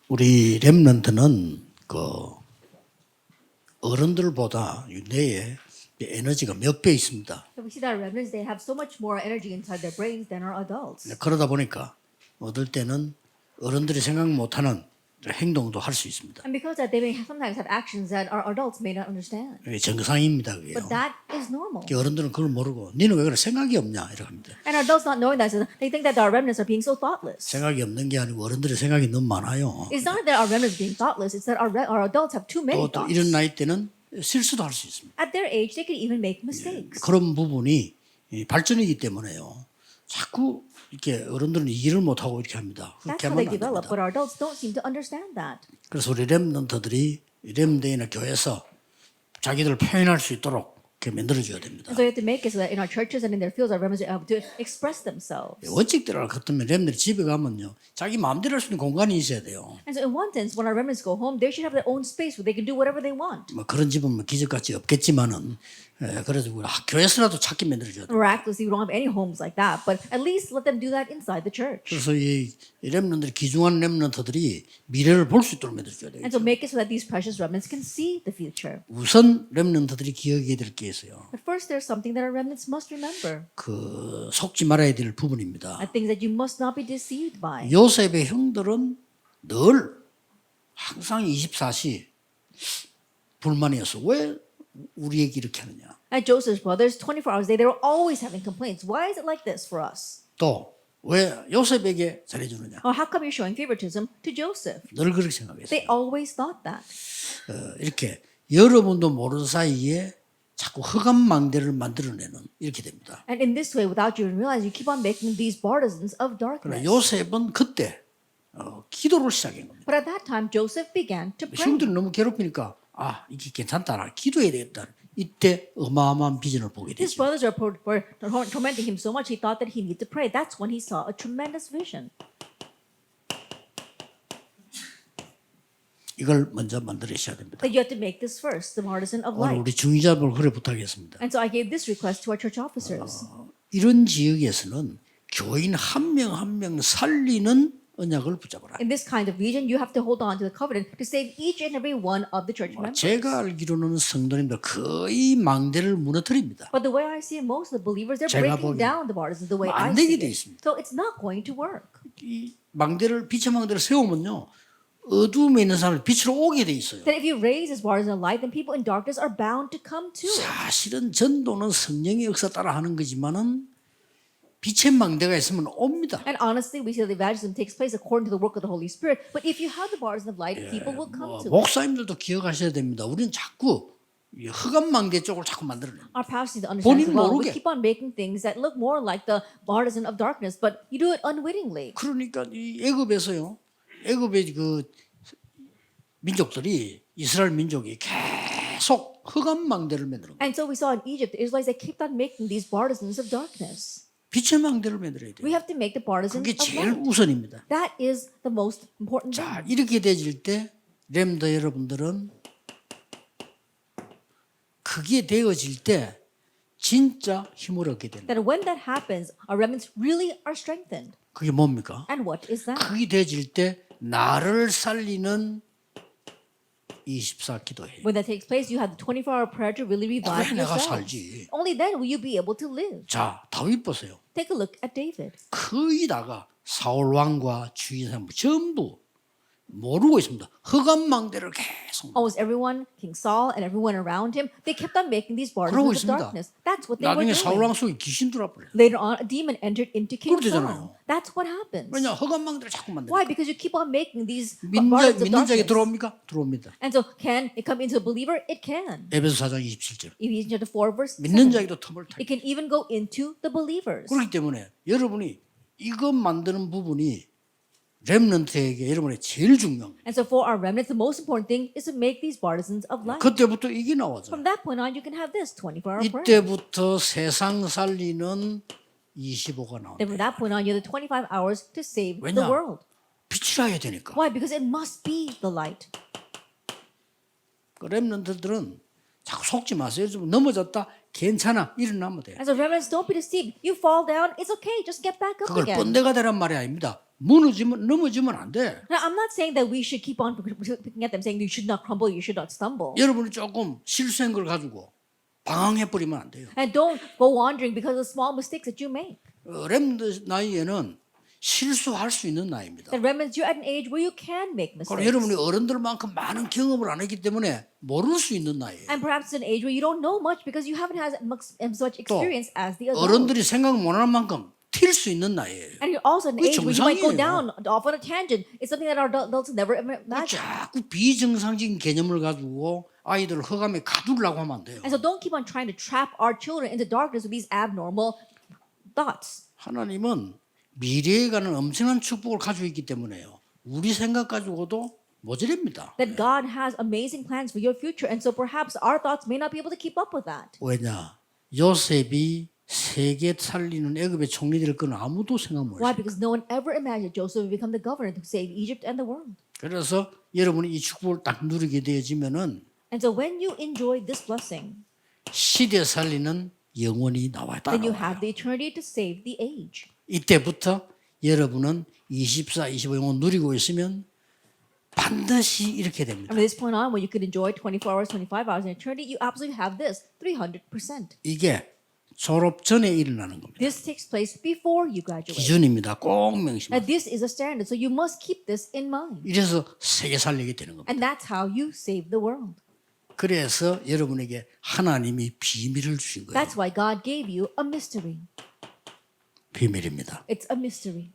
우리 렘넌트는 그 어른들보다 뇌에 에너지가 몇 배 있습니다. So we see that our remnants, they have so much more energy inside their brains than our adults. 그러다 보니까 어떨 때는 어른들이 생각 못하는 행동도 할 수 있습니다. And because that they may sometimes have actions that our adults may not understand. 이게 정상입니다. 그게요. But that is normal. 어른들은 그걸 모르고 니는 왜 그래 생각이 없냐 이렇게 합니다. And our adults not knowing that, so they think that our remnants are being so thoughtless. 생각이 없는 게 아니고 어른들의 생각이 너무 많아요. It's not that our remnants are being thoughtless, it's that our adults have too many 또 thoughts. 이런 나이 때는 실수도 할 수 있습니다. At their age, they could even make mistakes. 그런 부분이 발전이기 때문에요. 자꾸 이렇게 어른들은 이해를 못하고 이렇게 합니다. That's 그렇게 how they 하면 안 develop, 됩니다. but our adults don't seem to understand that. 그래서 우리 렘넌트들이 렘데이나 교회에서 자기들을 표현할 수 있도록 이렇게 만들어줘야 됩니다. And so we have to make it so that in our churches and in their fields, our remnants are able to express themselves. 원칙대로 같으면 렘들이 집에 가면요 자기 마음대로 할 수 있는 공간이 있어야 돼요. And so in one sense, when our remnants go home, they should have their own space where they can do whatever they want. 뭐 그런 집은 뭐 기적같이 없겠지만은 그래도 우리 교회에서라도 찾게 만들어줘야 돼요. Miraculously, we don't have any homes like that, but at least let them do that inside the church. 그래서 이 렘넌트들이 귀중한 렘넌트들이 미래를 볼 수 있도록 만들어줘야 돼요. And so make it so that these precious remnants can see the future. 우선 렘넌트들이 기억해야 될 게 있어요. But first, there's something that our remnants must remember. 그 속지 말아야 될 부분입니다. Things that you must not be deceived by. 요셉의 형들은 늘 항상 24시 불만이었어. 왜 우리에게 이렇게 하느냐. And Joseph's brothers, 24 hours a day, they were always having complaints. Why is it like this for us? 또 왜 요셉에게 잘해주느냐. Or how come you're showing favoritism to Joseph? 늘 그렇게 생각했어요. They always thought that. 이렇게 여러분도 모르는 사이에 자꾸 흑암망대를 만들어내는 이렇게 됩니다. And in this way, without you even realize, you keep on making these partisans of 그러나 darkness. 요셉은 그때 기도를 시작한 겁니다. But at that time, Joseph began to pray. 형들이 너무 괴롭히니까 이게 괜찮다. 나 기도해야 되겠다. 이때 어마어마한 비전을 보게 His 되죠. brothers were tormenting him so much, he thought that he needed to pray. That's when he saw a tremendous vision. 이걸 먼저 만들어야 됩니다. That you have to make this first, the partisan of 오늘 light. 우리 중위자분 그래 부탁했습니다. And so I gave this request to our church officers. 이런 지역에서는 교인 한 명 한 명 살리는 언약을 붙잡아라. In this kind of region, you have to hold on to the covenant to save each and every one of the church members. 제가 알기로는 성도님들 거의 망대를 무너뜨립니다. But the way I see it, most of the believers, they're 제가 breaking 보기엔 down the partisans the way I 안 see 되게 돼 it. 있습니다. So it's not going to work. 이 망대를 빛의 망대를 세우면요 어두움에 있는 사람을 빛으로 오게 돼 있어요. That if you raise this partisan of light, then people in darkness are bound to come to it. 사실은 전도는 성령의 역사 따라 하는 거지만은 빛의 망대가 있으면 옵니다. And honestly, we see that evangelism takes place according to the work of the Holy Spirit. But if you have the partisan of light, people will come to it. 목사님들도 기억하셔야 됩니다. 우리는 자꾸 이 흑암 망대 쪽을 자꾸 만들어냅니다. Our pastors need to understand 본인 as well. 모르게. We keep on making things that look more like the partisan of darkness, but you do it unwittingly. 그러니까 이 애굽에서요. 애굽의 그 민족들이 이스라엘 민족이 계속 흑암 망대를 만들어. And so we saw in Egypt, the Israelites, they kept on making these partisans of darkness. 빛의 망대를 만들어야 돼요. We have to make the partisans 그게 of 제일 light. 우선입니다. That is the most important thing. 자, 이렇게 되질 때 렘더 여러분들은 그게 되어질 때 진짜 힘을 얻게 됩니다. That when that happens, our remnants really are strengthened. 그게 뭡니까? And what is that? 그게 되어질 때 나를 살리는 24 기도해. When that takes place, you have the 24-hour prayer to really revive 그래 내가 yourself. 살지. Only then will you be able to live. 자, 다윗 보세요. Take a look at David. 거의 다가 사울 왕과 주위 사람 전부 모르고 있습니다. 흑암 망대를 계속. Almost everyone, King Saul and everyone around him, they kept on making these 그러고 partisans of 있습니다. darkness. That's what they were 나중에 사울 왕 doing. 속에 귀신 들어버려요. Later on, a demon entered into King 그렇게 Saul. 되잖아요. That's what happens. 왜냐 흑암 망대를 자꾸 만들어. Why? Because you keep on making these 믿는 partisans of 자에게 darkness. 들어옵니까? 들어옵니다. And so, can it come into a believer? It can. 에베소 4장 27절. Ephesians chapter 4, verse 7. 믿는 자에게도 텀을 타. It can even go into the believers. 그렇기 때문에 여러분이 이것 만드는 부분이 렘넌트에게 여러분의 제일 중요한 거예요. And so, for our remnants, the most important thing is to make these partisans of light. 그때부터 이게 나오죠. From that point on, you can have this 24-hour prayer. 이때부터 세상 살리는 25가 나온다. Then from that point on, you have the 25 hours to save the 왜냐? world. 빛이라 해야 되니까. Why? Because it must be the light. 그 렘넌트들은 자꾸 속지 마세요. 좀 넘어졌다. 괜찮아. 일어나면 돼. As a remnants, don't be deceived. You fall down, it's okay. Just get back up 그걸 again. 번데가 되란 말이 아닙니다. 넘어지면 안 돼. Now, I'm not saying that we should keep on picking at them, saying you should not crumble, you should not stumble. 여러분이 조금 실수한 걸 가지고 방황해 버리면 안 돼요. And don't go wandering because of small mistakes that you make. 렘드 나이에는 실수할 수 있는 나이입니다. That remnants, you're at an age where you can make 그리고 mistakes. 여러분이 어른들만큼 많은 경험을 안 했기 때문에 모를 수 있는 나이예요. And perhaps it's an age where you don't know much because you haven't had as much experience as the adults. 어른들이 생각 못하는 만큼 튈 수 있는 나이예요. And you're also at an 그게 age where you might go 정상이에요. down off on a tangent. It's something that our adults never imagine. 자꾸 비정상적인 개념을 가지고 아이들을 허감에 가두려고 하면 안 돼요. And so don't keep on trying to trap our children into darkness with these abnormal thoughts. 하나님은 미래에 가는 엄청난 축복을 가지고 있기 때문에요. 우리 생각 가지고도 모자랍니다. That God has amazing plans for your future. And so perhaps our thoughts may not be able to keep up with that. 왜냐? 요셉이 세계 살리는 애굽의 총리 될 건 아무도 생각 못 Why? 했어요. Because no one ever imagined Joseph would become the governor to save Egypt and the world. 그래서 여러분이 이 축복을 딱 누리게 되어지면은 And so when you enjoy this blessing, 시대 살리는 영혼이 나와요. then you 따라와요. have the eternity to save the age. 이때부터 여러분은 24, 25 영혼 누리고 있으면 반드시 이렇게 됩니다. And from this point on, when you could enjoy 24 hours, 25 hours in eternity, you absolutely have this 300%. 이게 졸업 전에 일어나는 겁니다. This takes place before you graduate. 기준입니다. 꼭 명심합니다. And this is a standard, so you must keep this in mind. 이래서 세계 살리게 되는 겁니다. And that's how you save the world. 그래서 여러분에게 하나님이 비밀을 주신 거예요. That's why God gave you a mystery. 비밀입니다. It's a mystery.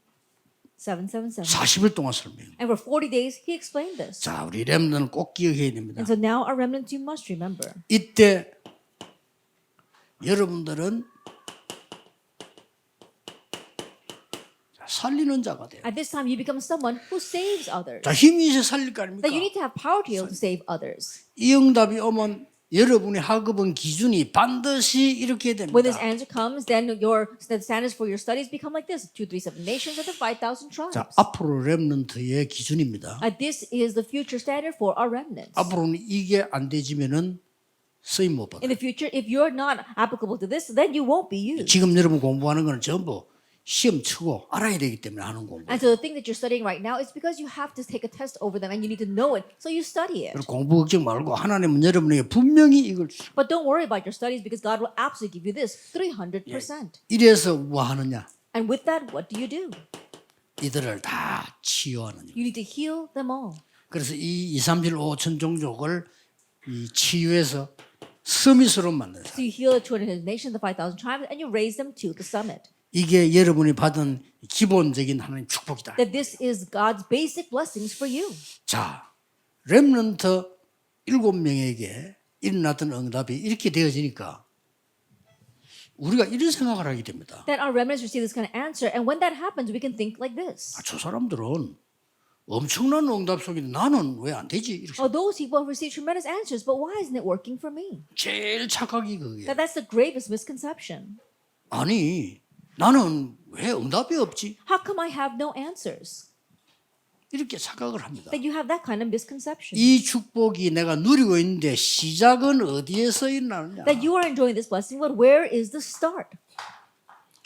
777. 40일 동안 설명해요. And for 40 days, he explained this. 자, 우리 렘넌은 꼭 기억해야 됩니다. And so now, our remnants, you must remember. 이때 여러분들은 살리는 자가 돼요. At this time, you become someone who saves others. 자, 힘이 있어 살릴 거 아닙니까? That you need to have power to be able to save others. 이 응답이 오면 여러분의 학업은 기준이 반드시 이렇게 됩니다. When this answer comes, then the standards for your studies become like this: 237 nations and the 5,000 tribes. 자, 앞으로 렘넌트의 기준입니다. This is the future standard for our remnants. 앞으로는 이게 안 되지면은 쓰임 못 받아요. In the future, if you're not applicable to this, then you won't be used. 지금 여러분 공부하는 건 전부 시험 치고 알아야 되기 때문에 하는 공부. And so the thing that you're studying right now is because you have to take a test over them and you need to know it, so you study it. 그리고 공부 걱정 말고 하나님은 여러분에게 분명히 이걸 주실 거예요. But don't worry about your studies because God will absolutely give you this 300%. 이래서 뭐 하느냐? And with that, what do? 이들을 다 치유하는. You need to heal them all. 그래서 이 2, 3, 7, 5천 종족을 이 치유해서 서밋으로 만든 사람. So you heal the 200 nations, the 5,000 tribes, and you raise them to the summit. 이게 여러분이 받은 기본적인 하나님 축복이다. That this is God's basic blessings for you. 자, 렘넌트 7명에게 일어났던 응답이 이렇게 되어지니까 우리가 이런 생각을 하게 됩니다. That our remnants receive this kind of answer, and when that happens, we can think like this. 저 사람들은 엄청난 응답 속인데 나는 왜 안 되지? 이렇게 Oh, those people have received tremendous answers, but why isn't it working for me? 제일 착각이 그게. That's the gravest misconception. 아니 나는 왜 응답이 없지? How come I have no answers? 이렇게 착각을 합니다. That you have that kind of misconception. 이 축복이 내가 누리고 있는데 시작은 어디에서 일어나느냐? That you are enjoying this blessing, but where is the start?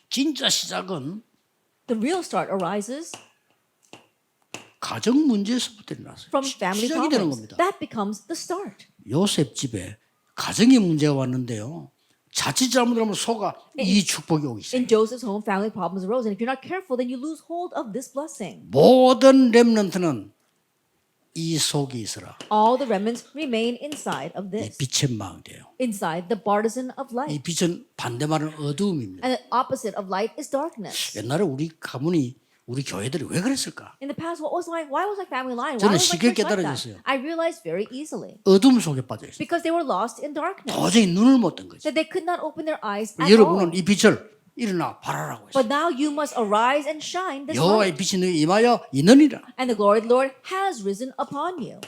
진짜 시작은 The real start arises 가정 문제에서부터 일어났어요. from family 시작이 되는 problems. 겁니다. That becomes the start. 요셉 집에 가정의 문제가 왔는데요. 자칫 잘못하면 속아 이 축복이 오기 시작해요. In Joseph's home, family problems arose, and if you're not careful, then you lose hold of this blessing. 모든 렘넌트는 이 속에 있어라. All the remnants remain inside of 이 this, 빛의 망대요. inside the partisan of 이 light. 빛은 반대말은 어두움입니다. And the opposite of light is darkness. 옛날에 우리 가문이 우리 교회들이 왜 그랬을까? In the past, why was my family lying? 저는 Why was my 쉽게 church like 깨달아졌어요. that? I realized very easily. 어둠 속에 빠져 있어요. Because they were lost in darkness. 도저히 눈을 못 뜬 거죠. That they could not open their eyes at all. 여러분은 이 빛을 일어나 바라라고 했어요. But now you must arise and shine this 여호와의 light. 빛이 너희 임하여 있느니라. And the glory of the Lord has risen upon you.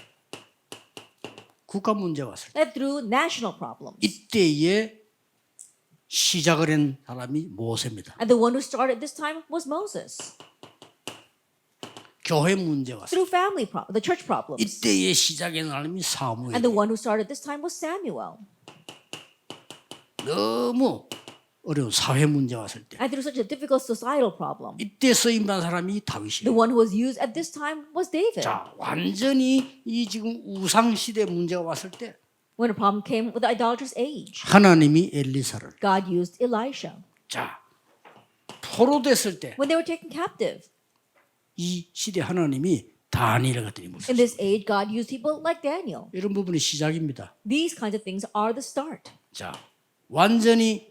국가 문제가 왔을 때 That through national problems. 이때에 시작을 한 사람이 모세입니다. And the one who started this time was Moses. 교회 문제가 왔을 때 Through the church problems. 이때에 시작한 사람이 사무엘. And the one who started this time was Samuel. 너무 어려운 사회 문제 왔을 때 And through such a difficult societal problem, 이때 쓰임받은 사람이 the 다윗이에요. one who was used at this time was David. 자, 완전히 이 지금 우상 시대 문제가 왔을 때 When a problem came with the idolatrous age, 하나님이 엘리사를 God used Elisha. 자, 포로됐을 때 When they were taken captive, 이 시대 하나님이 다니엘 같은 인물 in this age, God used people like Daniel. 이런 부분이 시작입니다. These kinds of things are the start. 자, 완전히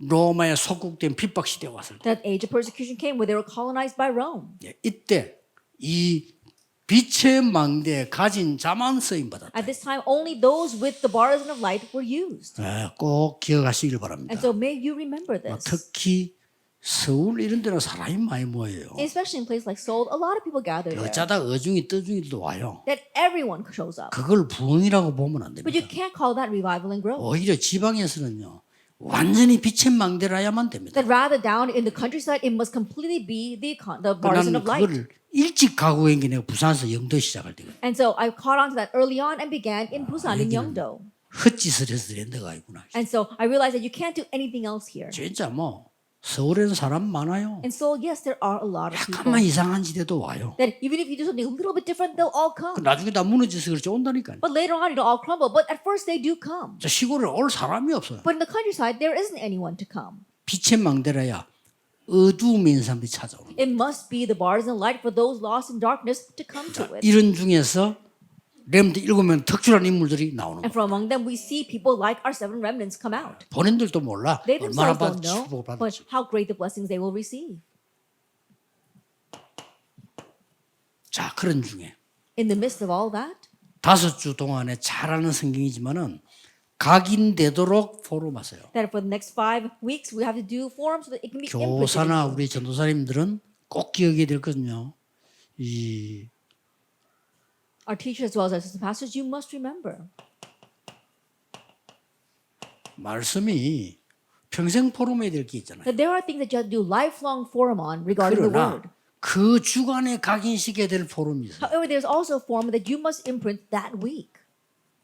로마에 속국된 핍박 시대가 왔을 때 That age of persecution came where they were colonized by Rome. 이때 이 빛의 망대에 가진 자만 쓰임 받았다. At this time, only those with the bars of light were used. 꼭 기억하시길 바랍니다. And so may you remember this. 특히 서울 이런 데는 사람이 많이 모여요. Especially in places like Seoul, a lot of people gather there. 어쩌다 어중이 떠중이도 와요. That everyone shows up. 그걸 부흥이라고 보면 안 But you 됩니다. can't call that revival and growth. 오히려 지방에서는요. 완전히 빛의 망대라야만 됩니다. That rather down in the countryside, it must completely be the partisan 나는 of light. 그거를 일찍 가고한 게 내가 부산에서 영도 시작할 때거든. And so I caught on to that early on and began in Busan, in Yeongdo. 헛짓을 해서 된 데가 있구나. And so I realized that you can't do anything else here. 진짜 뭐 서울에는 사람 많아요. In Seoul, yes, there are a lot of people. 약간만 이상한 지대도 와요. That even if you do something a little bit different, they'll all come. 나중에 다 무너져서 그렇지 온다니까요. But later on, it'll all crumble. But at first, they do come. 저 시골에 올 사람이 없어요. But in the countryside, there isn't anyone to come. 빛의 망대라야 어두움에 있는 사람들이 찾아오는 거예요. It must be the bars and light for those lost in darkness to come to it. 이런 중에서 렘드 7명 특출한 인물들이 나오는 And 거예요. from among them, we see people like our 7 remnants come out. 본인들도 몰라 They 얼마나 themselves don't know, 축복을 but 받을지. how great the blessings they will receive. 자, 그런 중에 In the midst of all that, 5주 동안에 잘하는 성경이지만은 각인되도록 포럼하세요. that for the next 5 weeks, we have to do forums so that it can be implemented. 교사나 우리 전도사님들은 꼭 기억해야 될 거든요. 이 Our teachers as well as our assistant pastors, you must remember 말씀이 평생 포럼해야 될 게 있잖아요. that there are things that you have to do lifelong forum on regarding the 그러나 word. 그 주간에 각인시켜야 될 포럼이 있어요. However, there's also a forum that you must imprint that week.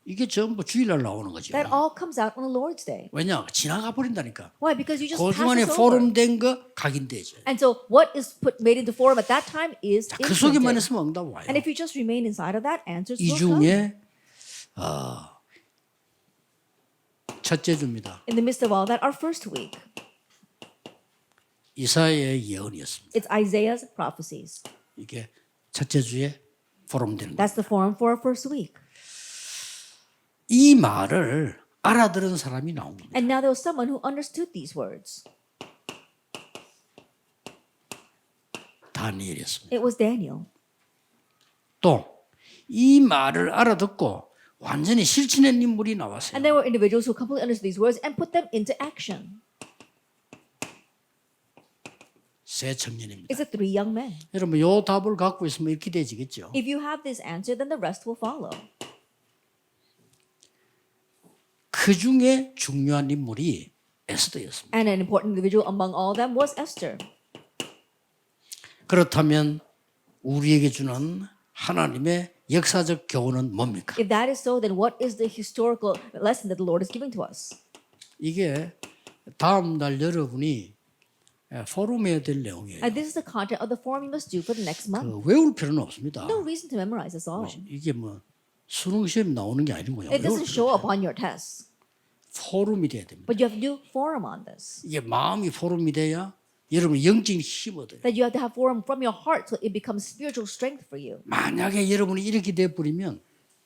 이게 전부 주일날 나오는 거죠. That all comes out on the Lord's Day. 왜냐? 지나가 버린다니까. Why? Because you just 그 pass 주간에 this over. 포럼된 거 각인되죠. And so what is made into forum at that time is 그 속에만 imprinted. 있으면 응답 와요. And if you just remain inside of that, answers 이 will come. 중에 첫째 주입니다. In the midst of all that, our first week, 이사야의 예언이었습니다. it's Isaiah's prophecies. 이게 첫째 주에 포럼되는 거예요. That's the forum for our first week. 이 말을 알아들은 사람이 나온 겁니다. And now there was someone who understood these words. 다니엘이었습니다. It was Daniel. 또 이 말을 알아듣고 완전히 실천한 인물이 나왔어요. And there were individuals who completely understood these words and put them into action. 세 청년입니다. It's the 3 young men. 여러분 요 답을 갖고 있으면 이렇게 되지겠죠. If you have this answer, then the rest will follow. 그 중에 중요한 인물이 에스더였습니다. And an important individual among all of them was Esther. 그렇다면 우리에게 주는 하나님의 역사적 교훈은 뭡니까? If that is so, then what is the historical lesson that the Lord is giving to us? 이게 다음 날 여러분이 포럼해야 될 내용이에요. And this is the content of the forum you must do for the next month. 외울 필요는 없습니다. No reason to memorize this all. 이게 뭐 수능 시험 나오는 게 아니고요. It doesn't show up on your tests. 포럼이 돼야 됩니다. But you have to do forum on this. 이게 마음이 포럼이 돼야 여러분 영적인 힘이 얻어요. That you have to have forum from your heart so it becomes spiritual strength for you. 만약에 여러분이 이렇게 돼 버리면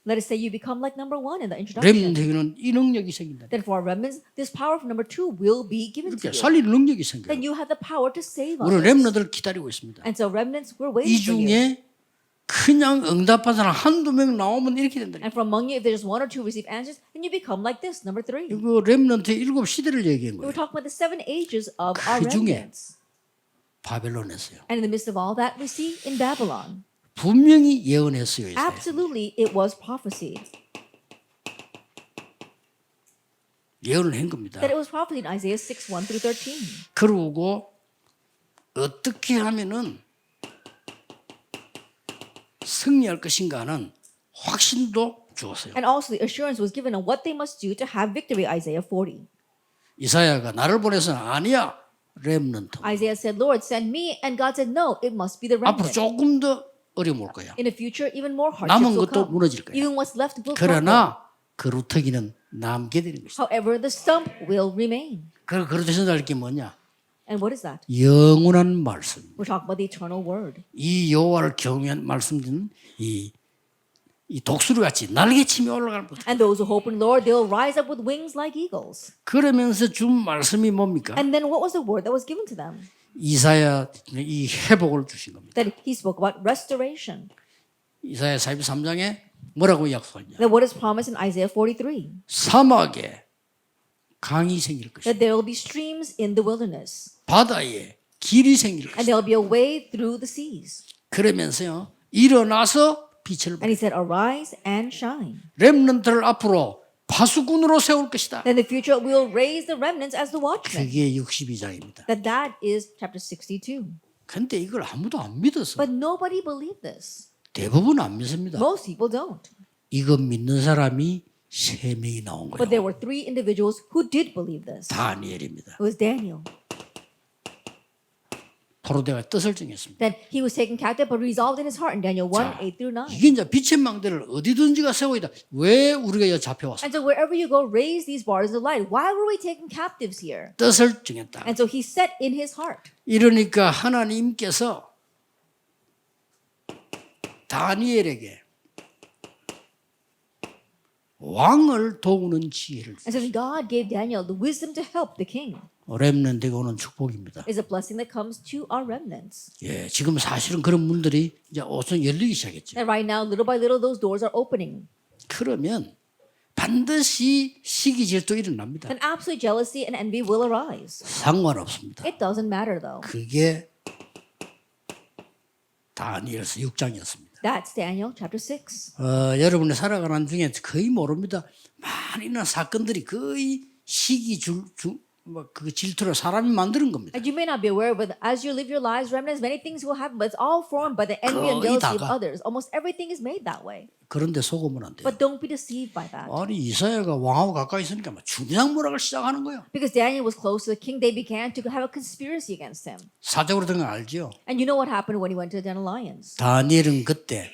Let us say you become like number 1 in the introduction. 렘넌트에게는 이 능력이 생긴다. Then for our remnants, this power from number 2 will be given to 이렇게 you. 살리는 능력이 생겨요. Then you have the power to save 우리 others. 렘넌트를 기다리고 있습니다. And so remnants, we're 이 waiting for you. 중에 그냥 응답한 사람 한두 명 나오면 이렇게 된다. And from among you, if there's 1 or 2 receive answers, then you become like this, number 3. 이거 렘넌트의 7 시대를 얘기한 We're 거예요. talking about the 7 ages of our 그 중에 remnants. 바벨론에서요. And in the midst of all that, we see in Babylon. 분명히 예언했어요. 이사야. Absolutely, it was prophesied. 예언을 한 겁니다. That it was prophesied in Isaiah 6, 1 through 13. 그러고 어떻게 하면은 승리할 것인가는 확신도 주었어요. And also the assurance was given on what they must do to have victory, Isaiah 40. 이사야가 나를 보내서는 아니야. 렘넌트. Isaiah said, Lord, send me. And God said, no, it must be the 앞으로 remnant. 조금 더 어려움 올 거야. In the future, even more hardships 남은 will 것도 come. 무너질 거야. Even what's left will crumble. 그러나 그루터기는 남게 되는 것이다. However, the stump will remain. 그루터기 전달할 게 뭐냐? And what is that? 영원한 말씀. We're talking about the eternal word. 이 여호와를 경외한 말씀들은 이 독수리 같이 날개치며 올라갈 것. And those who hope in the Lord, they'll rise up with wings like eagles. 그러면서 준 말씀이 뭡니까? And then what was the word that was given to them? 이사야 이 회복을 주신 겁니다. That he spoke about restoration. 이사야 43장에 뭐라고 약속하냐? That what is promised in Isaiah 43? 사막에 강이 생길 것이다. That there will be streams in the wilderness. 바다에 길이 생길 And 것이다. there will be a way through the seas. 그러면서요. 일어나서 빛을 And he said, arise and shine. 렘넌트를 앞으로 파수꾼으로 세울 것이다. Then in the future we'll raise the remnants as the watchmen. 그게 62장입니다. That is chapter 62. 근데 이걸 아무도 안 믿었어. But nobody believed this. 대부분 안 믿습니다. Most people don't. 이거 믿는 사람이 3명이 나온 But there 거예요. were 3 individuals who did believe this. 다니엘입니다. It was Daniel. 포로대가 뜻을 정했습니다. Then he was taken captive but resolved in his heart in Daniel 1, 자, 8 through 9. 이게 이제 빛의 망대를 어디든지가 세워이다. 왜 우리가 여기 잡혀왔어? And so wherever you go, raise these bars of light. Why were we taken captives here? 뜻을 정했다. And so he set in his heart. 이러니까 하나님께서 다니엘에게 왕을 도우는 지혜를 And so God gave Daniel the wisdom to help the king. 렘넌트에게 오는 축복입니다. It's a blessing that comes to our remnants. 예, 지금 사실은 그런 문들이 이제 우선 열리기 시작했죠. And right now, little by little, those doors are opening. 그러면 반드시 시기 질투 일어납니다. Then absolute jealousy and envy will arise. 상관없습니다. It doesn't matter though. 그게 다니엘서 6장이었습니다. That's Daniel chapter 6. 여러분이 살아가는 중에 거의 모릅니다. 많은 사건들이 거의 시기 그 질투로 사람이 만드는 겁니다. And you may not be aware, but as you live your lives, remnants, many things will happen, but it's all formed by the envy and 거의 jealousy of 다가. others. Almost everything is made that way. 그런데 속으면 안 돼요. But don't be deceived by that. 아니 이사야가 왕하고 가까이 있으니까 막 중상모략을 시작하는 거예요. Because Daniel was close to the king, they began to have a conspiracy against him. 사적으로 된 거 알죠? And you know what happened when he went to the den of lions? 다니엘은 그때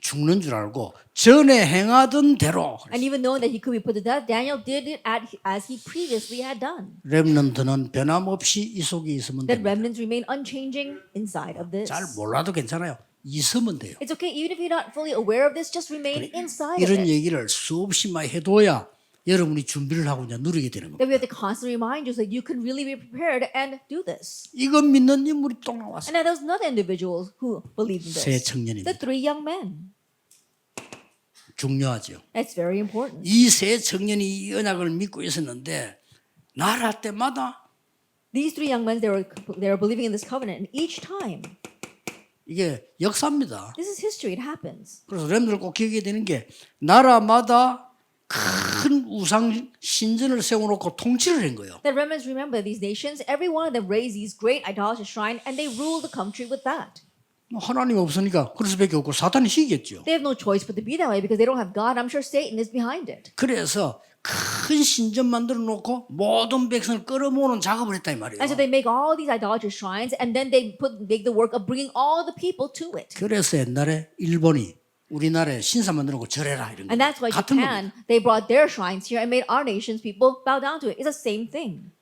죽는 줄 알고 전에 행하던 대로 And even knowing that he could be put to death, Daniel did it as he previously had done. 렘넌트는 변함없이 이 속에 있으면 That 됩니다. remnants remain unchanging inside of this. 잘 몰라도 괜찮아요. 있으면 돼요. It's okay, even if you're not fully aware of this, just remain inside of 이런 it. 얘기를 수없이 많이 해둬야 여러분이 준비를 하고 이제 누리게 되는 겁니다. That we have to constantly remind you so that you can really be prepared and do this. 이거 믿는 인물이 또 나왔어요. And now there was another individual who believed in 새 this. 청년입니다. The 3 young men. 중요하죠. That's very important. 이 새 청년이 이 언약을 믿고 있었는데 나라 때마다 These 3 young men, they were believing in this covenant, and each time, 이게 역사입니다. this is history, it happens. 그래서 렘들 꼭 기억해야 되는 게 나라마다 큰 우상 신전을 세워놓고 통치를 한 거예요. That remnants remember these nations, every one of them raised these great idolatrous shrine, and they ruled the country with that. 하나님 없으니까 그럴 수밖에 없고 사탄이 시기겠죠. They have no choice but to be that way because they don't have God. I'm sure Satan is behind it. 그래서 큰 신전 만들어 놓고 모든 백성을 끌어모으는 작업을 했다 이 말이에요. And so they make all these idolatrous shrines, and then they make the work of bringing all the people to it. 그래서 옛날에 일본이 우리나라에 신사 만들어 놓고 절해라 이런 거 And that's why 같은 Japan, 겁니다. they brought their shrines here and made our nation's people bow down to it. It's the same thing.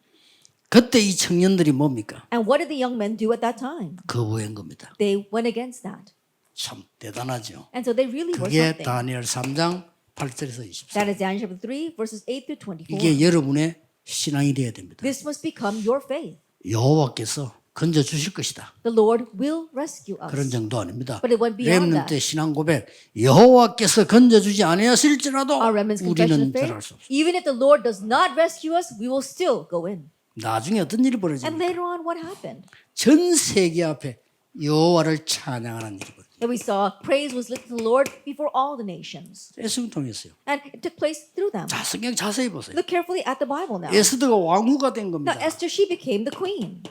그때 이 청년들이 뭡니까? And what did the young men do at that time? 거부한 겁니다. They went against that. 참 대단하죠. And so they really were 그게 something. 다니엘 3장 8절에서 24절. That is Daniel chapter 3, verses 8 through 24. 이게 여러분의 신앙이 되어야 됩니다. This must become your faith. 여호와께서 건져 주실 것이다. The Lord will rescue us. 그런 정도 아닙니다. But it went beyond that. 렘넌트의 신앙 고백 여호와께서 건져 주지 아니하실지라도 Our remnants confession 우리는 of faith. 절할 수 없습니다. Even if the Lord does not rescue us, we will still go in. 나중에 어떤 일이 And 벌어집니까? later on, what happened? 전 세계 앞에 여호와를 찬양하는 일이 벌어집니다. That we saw praise was lifted to the Lord before all the nations. 에스더를 통했어요. And it took place through them. 자, 성경 자세히 보세요. Look carefully at the Bible now. 에스더가 왕후가 된 Now, 겁니다. Esther, she became the queen.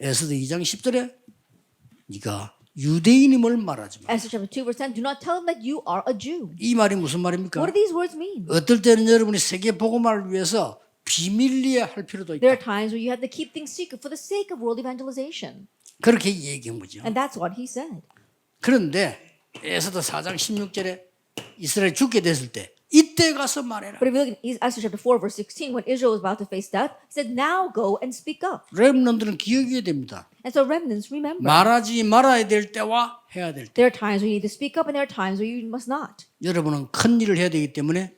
에스더 2장 10절에 네가 유대인임을 말하지 마. Esther chapter 2, verse 10, do not tell them that you are a Jew. 이 말이 무슨 말입니까? What do these words mean? 어떨 때는 여러분이 세계 복음화를 위해서 비밀리에 할 필요도 There are 있다. times where you have to keep things secret for the sake of world evangelization. 그렇게 얘기한 거죠. And that's what he said. 그런데 에스더 4장 16절에 이스라엘 죽게 됐을 때 이때 가서 말해라. But if you look in Esther chapter 4, verse 16, when Israel was about to face death, he said, now go and speak up. 렘넌트는 기억해야 됩니다. And so remnants, remember. 말하지 말아야 될 때와 해야 될 때. There are times where you need to speak up and there are times where you must not. 여러분은 큰 일을 해야 되기 때문에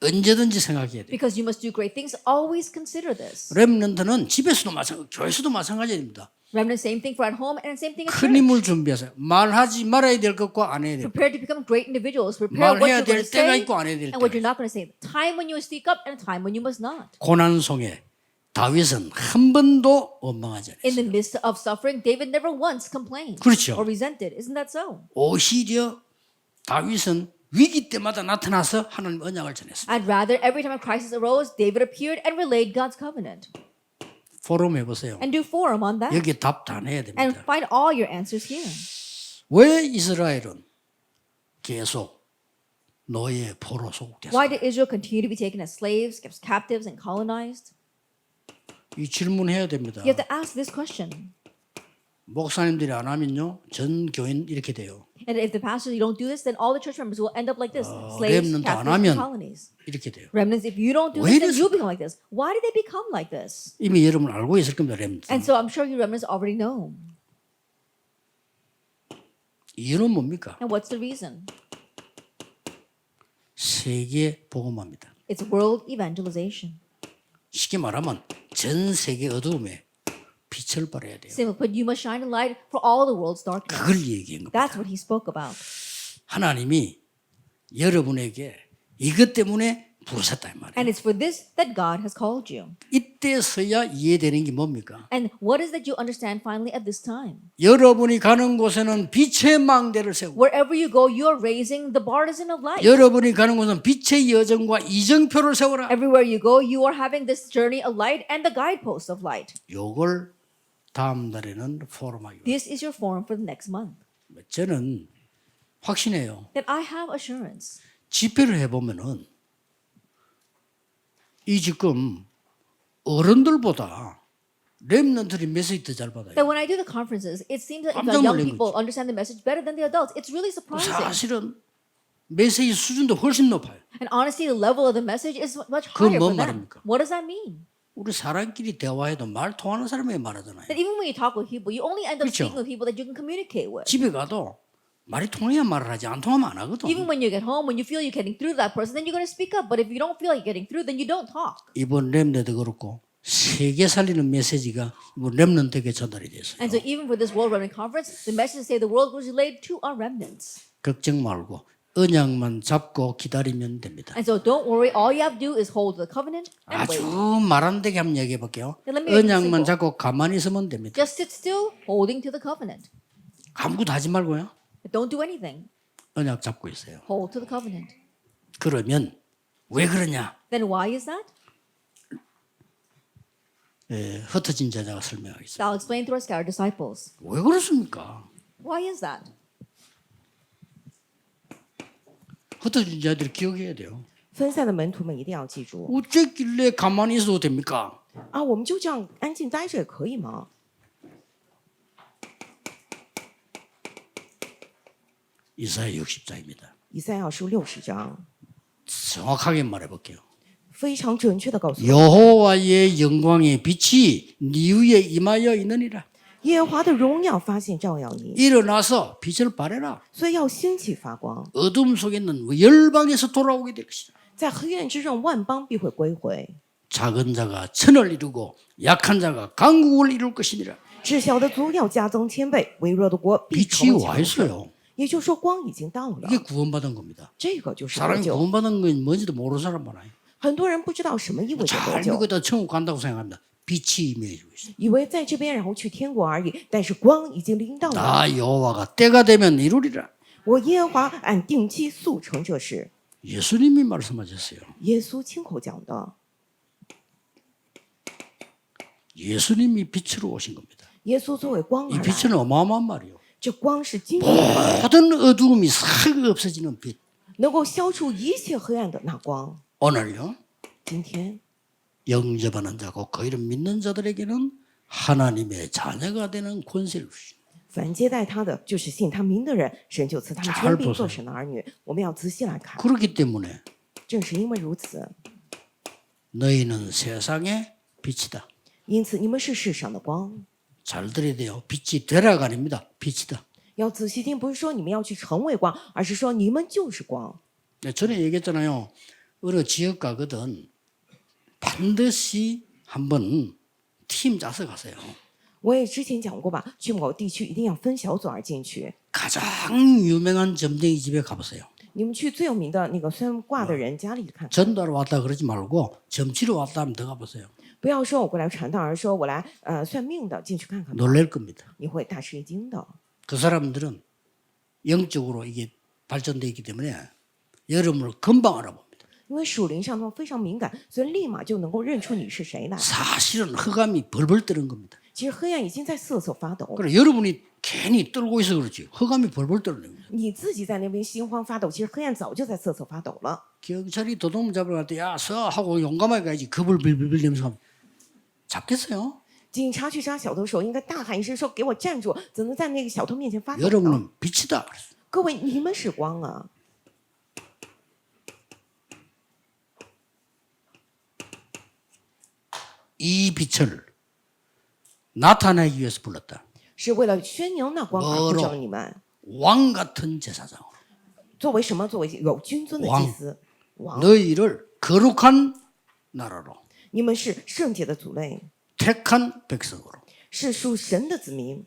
언제든지 생각해야 돼요. Because you must do great things, always consider this. 렘넌트는 집에서도 마찬가지, 교회에서도 마찬가지입니다. Remnants, same thing for at home and same thing at 큰 church. 힘을 준비하세요. 말하지 말아야 될 것과 안 해야 될 것. Prepare to become great individuals. Prepare what 말해야 you're going 될 to 때가 say 있고 안 해야 될 and what 때가 you're not going to say. Time when you will speak up and a time when you must not. 고난 속에 다윗은 한 번도 원망하지 In the 않았어요. midst of suffering, David never once complained 그렇죠. or resented. Isn't that so? 오히려 다윗은 위기 때마다 나타나서 하나님 언약을 전했습니다. I'd rather every time a crisis arose, David appeared and relayed God's covenant. 포럼 해보세요. And do forum on that. 여기에 답 다 내야 And 됩니다. find all your answers here. 왜 이스라엘은 계속 노예 포로 Why 소국됐을까? did Israel continue to be taken as slaves, kept captives, and colonized? 이 질문해야 됩니다. You have to ask this question. 목사님들이 안 하면요, 전 교인 이렇게 돼요. And if the pastors, you don't do this, then all the church members will end up like this. Slaves, 렘넌트 안 captives, 하면 and colonies. 이렇게 돼요. Remnants, if you don't do 왜 this, then 이랬을까? you become like this. Why did they become like this? 이미 여러분 알고 있을 겁니다. 렘넌트. And so I'm sure you remnants already know. 이유는 뭡니까? And what's the reason? 세계 복음화입니다. It's world evangelization. 쉽게 말하면 전 세계 어두움에 빛을 발해야 돼요. Simple, but you must shine a light for all the world's darkness. 그걸 얘기한 겁니다. That's what he spoke about. 하나님이 여러분에게 이것 때문에 부르셨다 이 말이에요. And it's for this that God has called you. 이때서야 이해되는 게 뭡니까? And what is that you understand finally at this time? 여러분이 가는 곳에는 빛의 망대를 세우고 Wherever you go, you are raising the partisan of light. 여러분이 가는 곳은 빛의 여정과 이정표를 세워라. Everywhere you go, you are having this journey of light and the guidepost of light. 요걸 다음 달에는 포럼하기로. This is your forum for the next month. 저는 확신해요. That I have assurance. 집회를 해보면은 이 지금 어른들보다 렘넌트들이 메시지 더 잘 받아요. That when I do the conferences, it seems that the 깜짝 young 놀란 people 거지. understand the message better than the adults. It's really surprising. 사실은 메시지 수준도 훨씬 높아요. And honestly, the level of the message is much 그건 higher 뭔 for them. 말입니까? What does that mean? 우리 사람끼리 대화해도 말 통하는 사람이 말하잖아요. That even when you talk with people, you only end up 그렇죠. speaking with people that you can communicate with. 집에 가도 말이 통해야 말을 하지 안 통하면 안 하거든. Even when you get home, when you feel you're getting through to that person, then you're going to speak up. But if you don't feel like you're getting through, then you don't talk. 이번 렘넌트도 그렇고 세계 살리는 메시지가 이번 렘넌트에게 전달이 됐어요. And so even for this World Remnant Conference, the message to save the world was relayed to our remnants. 걱정 말고 언약만 잡고 기다리면 됩니다. And so don't worry. All you have to do is hold the covenant and 아주 wait. 말 안 되게 한번 얘기해 볼게요. Let me make it 언약만 simple. 잡고 가만히 있으면 됩니다. Just sit still, holding to the covenant. 아무것도 하지 말고요. But don't do anything. 언약 잡고 있어요. Hold to the covenant. 그러면 왜 그러냐? Then why is that? 흩어진 제자가 설명하겠습니다. I'll explain through our scattered disciples. 왜 그렇습니까? Why is that? 흩어진 제자들이 기억해야 돼요. 分散的门徒们一定要记住 어쨌길래 가만히 있어도 됩니까? 啊，我们就这样安静待着也可以吗？ 이사야 60장입니다. 以赛亚书60章 정확하게 말해볼게요. 非常准确的告诉我， 여호와의 영광의 빛이 네 위에 임하여 있느니라. 耶和华的荣耀发现照耀你， 일어나서 빛을 발해라. 所以要兴起发光。 어둠 속에 있는 열방에서 돌아오게 될 것이다. 在黑暗之中，万邦必会归回， 작은 자가 천을 이루고 약한 자가 강국을 이룰 것이니라. 至小的族要加增千倍，微弱的国必 빛이 成为 와 强盛。 있어요. 也就是说，光已经到了， 이게 구원받은 겁니다. 这个就是得 사람이 救。 구원받은 건 뭔지도 모르는 사람 많아요. 很多人不知道什么意味着 잘 得救， 믿고 다 천국 간다고 생각합니다. 빛이 임해지고 있어요. 以为在这边然后去天国而已，但是光已经临到了。 나 여호와가 때가 되면 이루리라. 我耶和华按定期速成这事。 예수님이 말씀하셨어요. 耶稣亲口讲的， 예수님이 빛으로 오신 겁니다. 耶稣作为光 이 而来， 빛은 어마어마한 말이에요. 这光是惊人的， 모든 어두움이 싹 없어지는 빛. 能够消除一切黑暗的那光。 오늘요. 今天 영접하는 자고 그 이름 믿는 자들에게는 하나님의 자녀가 되는 권세를 주십니다. 凡接待他的，就是信他名的人，神就赐他们 잘 权柄 보세요 做神的儿女。我们要仔细来看， 그렇기 때문에 正是因为如此， 너희는 세상의 빛이다. 因此你们是世上的光。 잘 들어야 돼요. 빛이 되라가 아닙니다. 빛이다. 要仔细听，不是说你们要去成为光，而是说你们就是光。 전에 얘기했잖아요. 어느 지역 가거든 반드시 한번 팀 짜서 가세요. 我也之前讲过吧，去某地区一定要分小组而进去。 가장 유명한 점쟁이 집에 가보세요. 你们去最有名的那个算卦的人家里看看， 전도하러 왔다 그러지 말고 점치러 왔다 하면 더 가보세요. 不要说我过来传道，而是说我来算命的进去看看吧， 놀랄 겁니다. 你会大吃一惊的。 그 사람들은 영적으로 이게 발전되어 있기 때문에 여러분을 금방 알아봅니다. 因为属灵上他们非常敏感，所以立马就能够认出你是谁来。 사실은 흑암이 벌벌 떠는 겁니다. 其实黑暗已经在瑟瑟发抖， 그래 여러분이 괜히 떨고 있어 그렇지. 흑암이 벌벌 떠는 겁니다. 你自己在那边心慌发抖，其实黑暗早就在瑟瑟发抖了。 경찰이 도둑놈 잡으러 갈 때 야 서 하고 용감하게 가야지. 겁을 빌빌빌 내면서 가면 잡겠어요? 警察去抓小偷的时候，应该大喊一声说：“给我站住！”怎能在那个小偷面前发抖呢？ 여러분은 빛이다. 各位，你们是光啊！ 이 빛을 나타내기 위해서 불렀다. 是为了宣扬那光而不召你们。 왕 같은 제사장으로 作为什么？作为有君尊的祭司，王， 너희를 거룩한 나라로 你们是圣洁的族类， 택한 백성으로. 是属神的子民。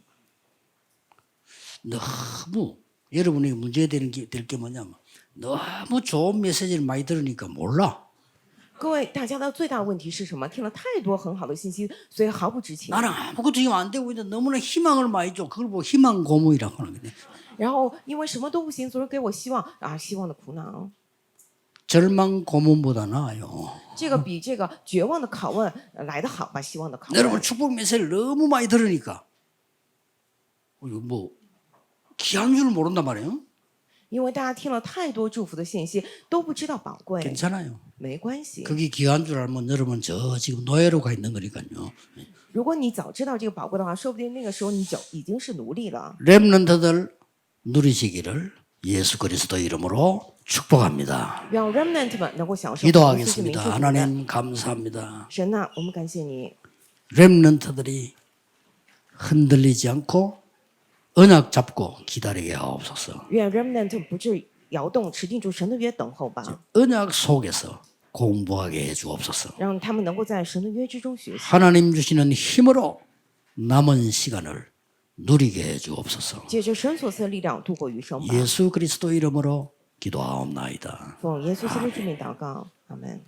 너무 여러분이 문제되는 게 될 게 뭐냐면 너무 좋은 메시지를 많이 들으니까 몰라. 各位，大家的最大的问题是什么？听了太多很好的信息，所以毫不知情。 나는 아무것도 지금 안 되고 있는데 너무나 희망을 많이 줘. 그걸 보고 희망 고문이라고 하는 거네. 然后因为什么都不行，所以给我希望啊，希望的苦恼。 절망 고문보다 나아요. 这个比这个绝望的拷问来得好吧？希望的拷 여러분 问。 축복 메시지를 너무 많이 들으니까 이거 뭐 귀한 줄 모른단 말이에요. 因为大家听了太多祝福的信息，都不知道宝贵， 괜찮아요. 没关系。 그게 귀한 줄 알면 여러분 저 지금 노예로 가 있는 거니까요. 如果你早知道这个宝贵的话，说不定那个时候你就已经是奴隶了。 렘넌트들 누리시기를 예수 그리스도 이름으로 축복합니다. 让 remnant 们能够享受耶稣之名 기도하겠습니다. 祝福的。 하나님 감사합니다. 神呐、我们感谢你， 렘넌트들이 흔들리지 않고 언약 잡고 기다리게 하옵소서. 愿 remnant 不致摇动，持定住神的约，等候吧， 언약 속에서 공부하게 해 주옵소서. 让他们能够在神的约之中学习， 하나님 주시는 힘으로 남은 시간을 누리게 해 주옵소서. 借着神所赐的力量度过余生吧。 예수 그리스도 이름으로 기도하옵나이다. 奉耶稣基督之名祷告，阿门。